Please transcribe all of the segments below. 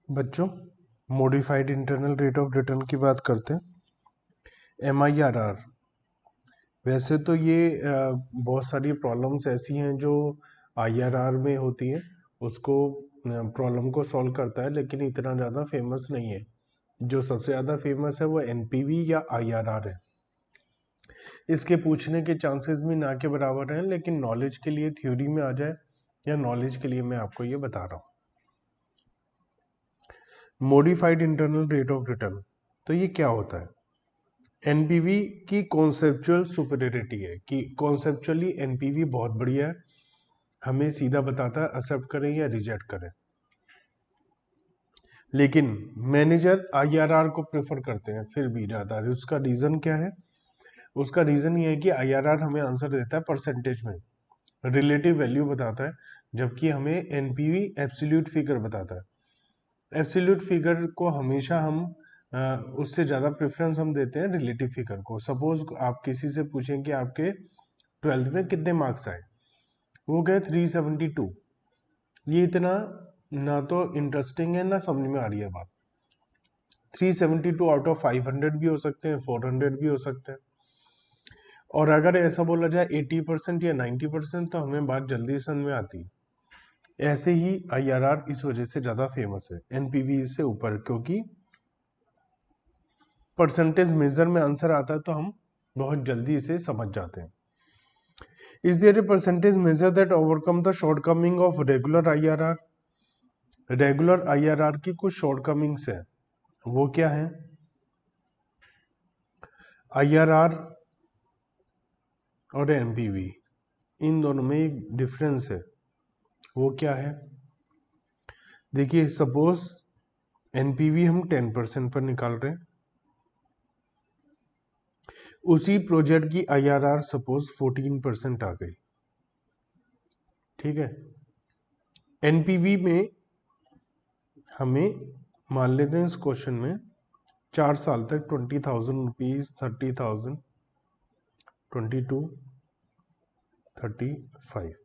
बच्चों, modified internal rate of return की बात करते हैं। MIRR। वैसे तो ये बहुत सारी प्रॉब्लम्स ऐसी हैं जो IRR में होती हैं, उसको प्रॉब्लम को सॉल्व करता है, लेकिन इतना ज़्यादा फेमस नहीं है। जो सबसे ज़्यादा फेमस है वो NPV या IRR है। इसके पूछने के चांसेस भी ना के बराबर हैं, लेकिन नॉलेज के लिए थ्योरी में आ जाए या नॉलेज के लिए मैं आपको ये बता रहा हूँ। Modified internal rate of return, तो ये क्या होता है? एनपीवी की कॉन्सेप्चुअल सुपीरियरिटी है कि कॉन्सेप्चुअली एनपीवी बहुत बढ़िया है, हमें सीधा बताता है एक्सेप्ट करें या रिजेक्ट करें। लेकिन मैनेजर आईआरआर को प्रेफर करते हैं फिर भी ज़्यादा। उसका रीज़न क्या है? उसका रीज़न ये है कि आईआरआर हमें आंसर देता है परसेंटेज में, रिलेटिव वैल्यू बताता है, जबकि हमें एनपीवी एब्सोल्यूट फिगर बताता है। एब्सोल्यूट फिगर को हमेशा हम उससे ज़्यादा प्रेफरेंस हम देते हैं रिलेटिव फिगर को। सपोज आप किसी से पूछें कि आपके 12th में कितने मार्क्स आए, वो गए 372। ये इतना ना तो इंटरेस्टिंग है ना समझ में आ रही है बात। 372 आउट ऑफ 500 भी हो सकते हैं, 400 भी हो सकते हैं। और अगर ऐसा बोला जाए 80% या 90%, तो हमें बात जल्दी समझ में आती है। ऐसे ही आईआरआर इस वजह से ज़्यादा फेमस है एनपीवी से ऊपर, क्योंकि परसेंटेज मेजर में आंसर आता है तो हम बहुत जल्दी इसे समझ जाते हैं। Is there a percentage measure that overcome the shortcoming of regular IRR? Regular IRR की कुछ शॉर्टकमिंग्स है, वो क्या है? आईआरआर और एनपीवी, इन दोनों में एक डिफरेंस है, वो क्या है? देखिए, सपोज एनपीवी हम 10% पर निकाल रहे हैं, उसी प्रोजेक्ट की आईआरआर सपोज 14% आ गई, ठीक है। एनपीवी में हमें मान लेते हैं इस क्वेश्चन में 4 साल तक 20,000 रुपीज, 30,000, 22, 35,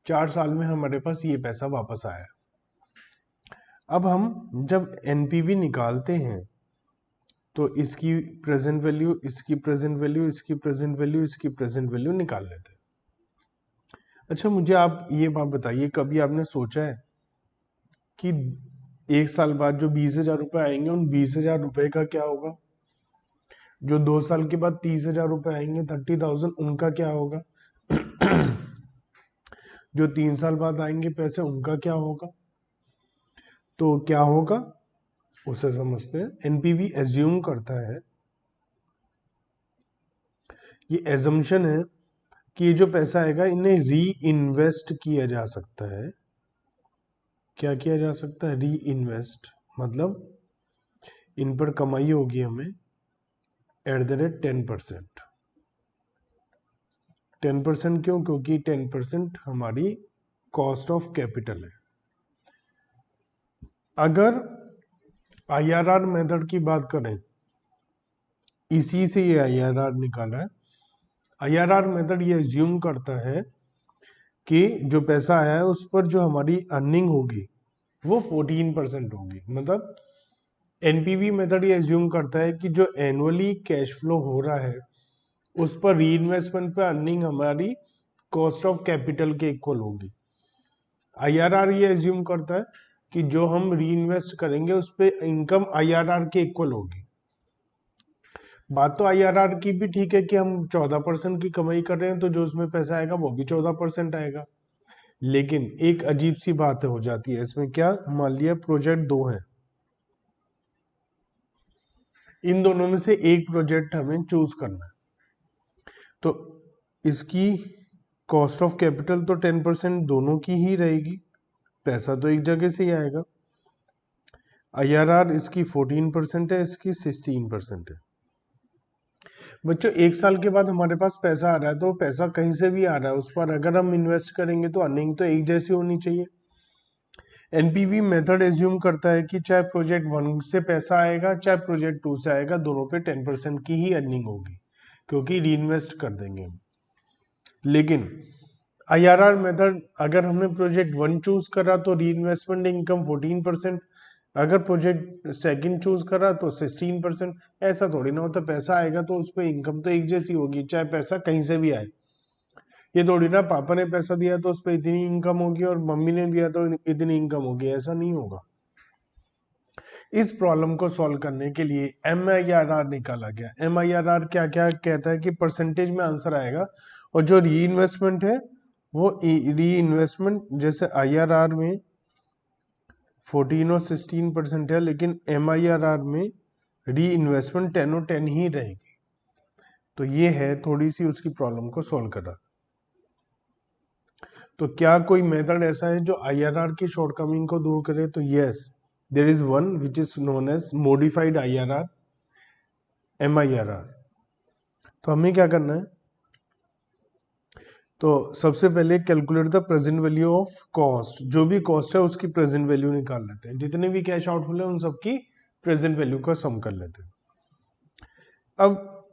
4 साल में हमारे पास ये पैसा वापस आया। अब हम जब एनपीवी निकालते हैं तो इसकी प्रेजेंट वैल्यू, इसकी प्रेजेंट वैल्यू, इसकी प्रेजेंट वैल्यू, इसकी प्रेजेंट वैल्यू निकाल लेते हैं। अच्छा, मुझे आप ये बात बताइए, कभी आपने सोचा है कि 1 साल बाद जो 20,000 रुपये आएंगे, उन 20,000 रुपये का क्या होगा? जो 2 साल के बाद 30,000 रुपये आएंगे, 30,000, उनका क्या होगा? जो 3 साल बाद आएंगे पैसे, उनका क्या होगा? तो क्या होगा उसे समझते हैं। एनपीवी एज्यूम करता है, ये एजम्पशन है कि ये जो पैसा आएगा इन्हें री इन्वेस्ट किया जा सकता है। क्या किया जा सकता है? री इन्वेस्ट, मतलब इन पर कमाई होगी हमें @10%। 10% क्यों? क्योंकि 10% हमारी कॉस्ट ऑफ कैपिटल है। अगर आईआरआर मेथड की बात करें, इसी से ये आईआरआर निकाला है। आईआरआर मेथड ये एज्यूम करता है कि जो पैसा आया है उस पर जो हमारी अर्निंग होगी वो 14% होगी। मतलब एनपीवी मेथड ये एज्यूम करता है कि जो एनुअली कैश फ्लो हो रहा है उस पर री इन्वेस्टमेंट पर अर्निंग हमारी कॉस्ट ऑफ कैपिटल के इक्वल होगी। आईआरआर ये एज्यूम करता है कि जो हम री इन्वेस्ट करेंगे उस पर इनकम आईआरआर के इक्वल होगी। बात तो आईआरआर की भी ठीक है कि हम 14% की कमाई कर रहे हैं, तो जो उसमें पैसा आएगा वो भी 14% आएगा। लेकिन एक अजीब सी बात हो जाती है इसमें। क्या? मान लिया प्रोजेक्ट 2 है, इन दोनों में से एक प्रोजेक्ट हमें चूज करना है, तो इसकी कॉस्ट ऑफ कैपिटल तो 10% दोनों की ही रहेगी, पैसा तो एक जगह से ही आएगा। आईआरआर इसकी 14% है, इसकी 16% है। बच्चों, 1 साल के बाद हमारे पास पैसा आ रहा है, तो पैसा कहीं से भी आ रहा है, उस पर अगर हम इन्वेस्ट करेंगे तो अर्निंग तो एक जैसी होनी चाहिए। एनपीवी मेथड एज्यूम करता है कि चाहे प्रोजेक्ट 1 से पैसा आएगा चाहे प्रोजेक्ट 2 से आएगा, दोनों पे 10% की ही अर्निंग होगी, क्योंकि री इन्वेस्ट कर देंगे हम। लेकिन IRR मेथड, अगर हमने प्रोजेक्ट 1 चूज करा तो री इन्वेस्टमेंट इनकम 14%, अगर प्रोजेक्ट सेकंड चूज करा तो 16%। ऐसा थोड़ी ना होता, पैसा आएगा तो उस पर इनकम तो एक जैसी होगी, चाहे पैसा कहीं से भी आए। ये थोड़ी ना पापा ने पैसा दिया तो उस पर इतनी इनकम होगी और मम्मी ने दिया तो इतनी इनकम होगी, ऐसा नहीं होगा। इस प्रॉब्लम को सॉल्व करने के लिए MIRR निकाला गया। MIRR क्या क्या कहता है कि परसेंटेज में आंसर आएगा, और जो री इन्वेस्टमेंट है वो री इन्वेस्टमेंट जैसे IRR में 14 और 16% है, लेकिन MIRR में री इन्वेस्टमेंट 10 और 10 ही रहेगी। तो ये है थोड़ी सी उसकी प्रॉब्लम को सॉल्व करना। तो क्या कोई मेथड ऐसा है जो IRR की शॉर्टकमिंग को दूर करे? तो yes, there is one which is known as modified IRR, MIRR। तो हमें क्या करना है, तो सबसे पहले calculate the present value of cost, जो भी कॉस्ट है उसकी प्रेजेंट वैल्यू निकाल लेते हैं, जितने भी कैश आउटफ्लो है उन सबकी प्रेजेंट वैल्यू का सम कर लेते हैं। अब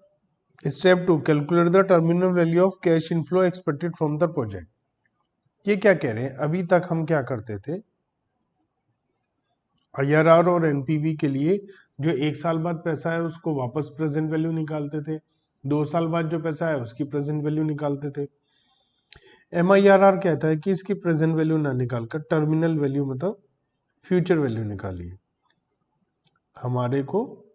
step 2, calculate the terminal value of cash inflow expected from the project. ये क्या कह रहे हैं, अभी तक हम क्या करते थे, IRR और NPV के लिए जो एक साल बाद पैसा है उसको वापस प्रेजेंट वैल्यू निकालते थे, 2 साल बाद जो पैसा है उसकी प्रेजेंट वैल्यू निकालते थे। MIRR कहता है कि इसकी प्रेजेंट वैल्यू ना निकालकर टर्मिनल वैल्यू मतलब फ्यूचर वैल्यू निकालिए। हमारे को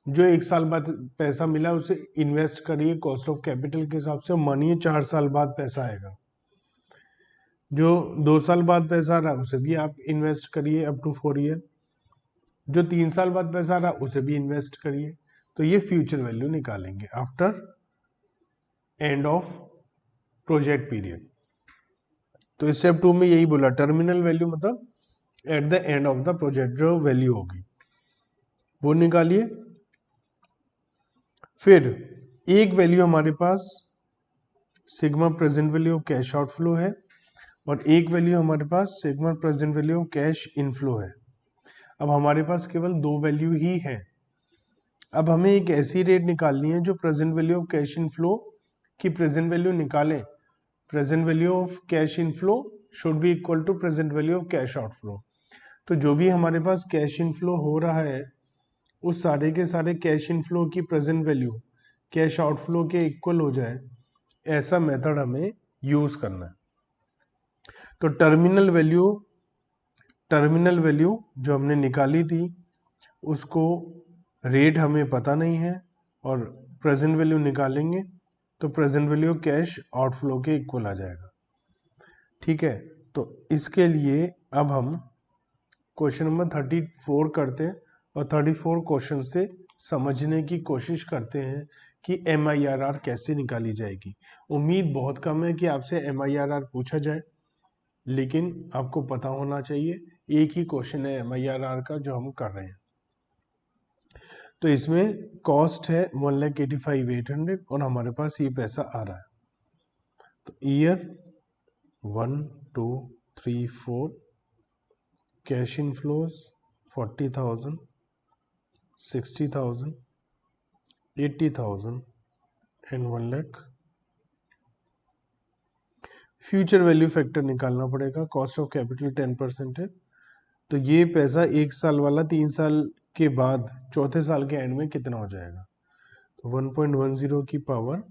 जो एक साल बाद पैसा मिला उसे इन्वेस्ट करिए कॉस्ट ऑफ कैपिटल के हिसाब से, मानिए 4 साल बाद पैसा आएगा। जो 2 साल बाद पैसा आ रहा है उसे भी आप इन्वेस्ट करिए अप टू 4 ईयर, जो 3 साल बाद पैसा आ रहा है उसे भी इन्वेस्ट करिए। तो ये फ्यूचर वैल्यू निकालेंगे after end of project period. तो स्टेप 2 में यही बोला, टर्मिनल वैल्यू मतलब at the end of the project जो वैल्यू होगी वो निकालिए। फिर एक वैल्यू हमारे पास sigma present value of cash outflow है, और एक वैल्यू हमारे पास sigma present value of cash inflow है। अब हमारे पास केवल 2 वैल्यू ही है। अब हमें एक ऐसी रेट निकालनी है जो present value of cash inflow की प्रेजेंट वैल्यू निकाले। Present value of cash inflow should be equal to present value of cash outflow. तो जो भी हमारे पास कैश इनफ्लो हो रहा है उस सारे के सारे कैश इनफ्लो की प्रेजेंट वैल्यू कैश आउटफ्लो के इक्वल हो जाए, ऐसा मेथड हमें यूज करना है। तो टर्मिनल वैल्यू जो हमने निकाली थी उसको रेट हमें पता नहीं है, और प्रेजेंट वैल्यू निकालेंगे तो प्रेजेंट वैल्यू कैश आउटफ्लो के इक्वल आ जाएगा। ठीक है, तो इसके लिए अब हम क्वेश्चन नंबर 34 करते हैं, और 34 क्वेश्चन से समझने की कोशिश करते हैं कि MIRR कैसे निकाली जाएगी। उम्मीद बहुत कम है कि आपसे MIRR पूछा जाए, लेकिन आपको पता होना चाहिए एक ही क्वेश्चन है MIRR का जो हम कर रहे हैं। तो इसमें कॉस्ट है 1,85,800 और हमारे पास ये पैसा आ रहा है। तो year 1 2 3 4 cash inflows 40,000 60,000 80,000 and 1 lakh. Future value factor निकालना पड़ेगा, कॉस्ट ऑफ कैपिटल 10% है, तो ये पैसा एक साल वाला 3 साल के बाद चौथे साल के एंड में कितना हो जाएगा। तो 1.10 की पावर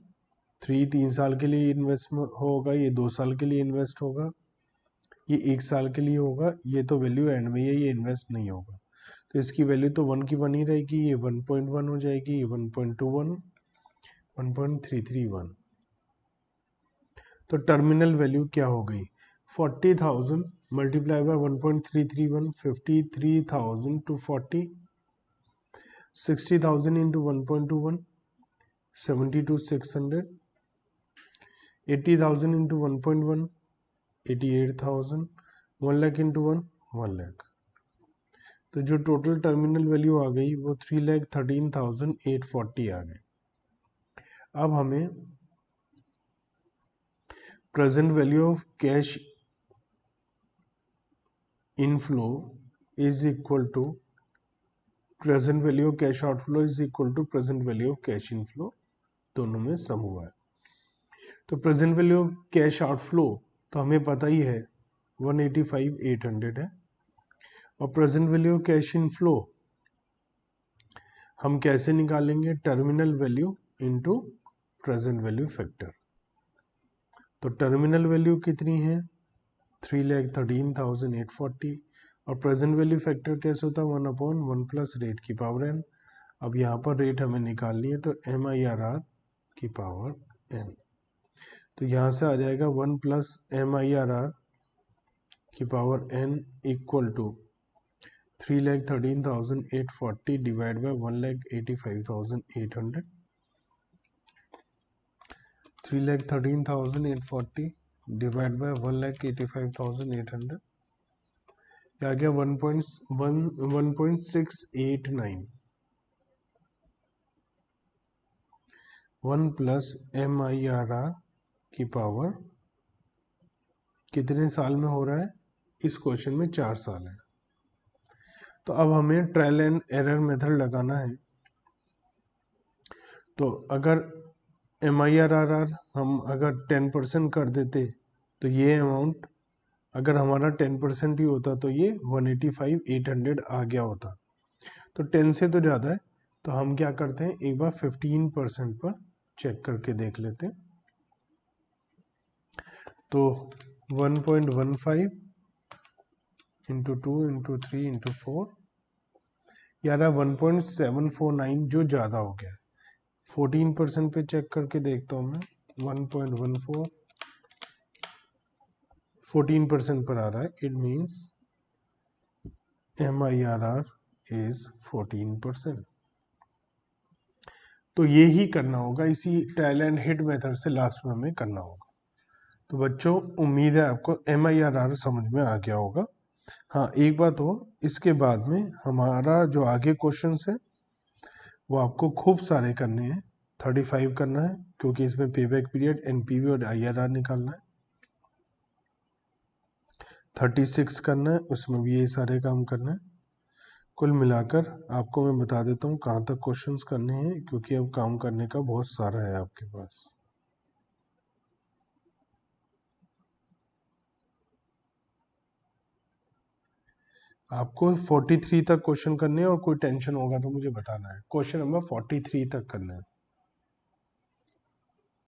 3 3 साल के लिए इन्वेस्ट होगा, ये 2 साल के लिए इन्वेस्ट होगा, ये 1 साल के लिए होगा, ये तो वैल्यू एंड में ये इन्वेस्ट नहीं होगा। तो इसकी वैल्यू तो 1 की 1 ही रहेगी, ये 1.1 हो जाएगी, ये 1.21 1.331। तो टर्मिनल वैल्यू क्या हो गई, 40,000 multiply by 1.331, 53,000 to 40, 60,000 into 1.21, 72,600, 80,000 into 1.1, 88,000, 1 lakh into 1 lakh. तो जो टोटल टर्मिनल वैल्यू आ गई वो 3,13,840 आ गई। अब हमें present value of cash inflow is equal to present value of cash outflow is equal to present value of cash inflow, दोनों में सम हुआ है। तो प्रेजेंट वैल्यू कैश आउटफ्लो तो हमें पता ही है 185,800 है, और प्रेजेंट वैल्यू कैश इनफ्लो हम कैसे निकालेंगे, terminal value into present value factor. तो टर्मिनल वैल्यू कितनी है 3,13,840 और प्रेजेंट वैल्यू फैक्टर कैसे होता है 1/1 प्लस रेट की पावर n। अब यहाँ पर रेट हमें निकालनी है तो MIRR की पावर n, तो यहाँ से आ जाएगा 1 प्लस MIRR की power n equal to 3,13,840 divide by 1,85,800। 3,13,840 divide by 1,85,800 आ गया 1.689। 1 प्लस MIRR की पावर कितने साल में हो रहा है, इस क्वेश्चन में 4 साल है। तो अब हमें ट्रायल एंड एरर मेथड लगाना है। तो अगर MIRR हम अगर 10% कर देते तो ये अमाउंट अगर हमारा 10% ही होता तो ये 185,800 आ गया होता। तो 10 से तो ज़्यादा है, तो हम क्या करते हैं एक बार 15% पर चेक करके देख लेते हैं। तो 1.15 इंटू 2 इंटू 3 इंटू 4 यार 1.749 जो ज़्यादा हो गया है। 14% पे चेक करके देखता हूँ मैं 1.14 14% पर आ रहा है, इट मीन्स MIRR इज 14%। तो ये ही करना होगा, इसी ट्रायल एंड हिट मेथड से लास्ट में हमें करना होगा। तो बच्चों उम्मीद है आपको MIRR समझ में आ गया होगा। हाँ एक बात हो, इसके बाद में हमारा जो आगे क्वेश्चंस है वो आपको खूब सारे करने हैं। 35 करना है क्योंकि इसमें पेबैक पीरियड, NPV और IRR निकालना है। 36 करना है, उसमें भी ये सारे काम करना है। कुल मिलाकर आपको मैं बता देता हूँ कहाँ तक क्वेश्चंस करने हैं, क्योंकि अब काम करने का बहुत सारा है आपके पास। आपको 43 तक क्वेश्चन करने हैं और कोई टेंशन होगा तो मुझे बताना है। क्वेश्चन नंबर 43 तक करना है।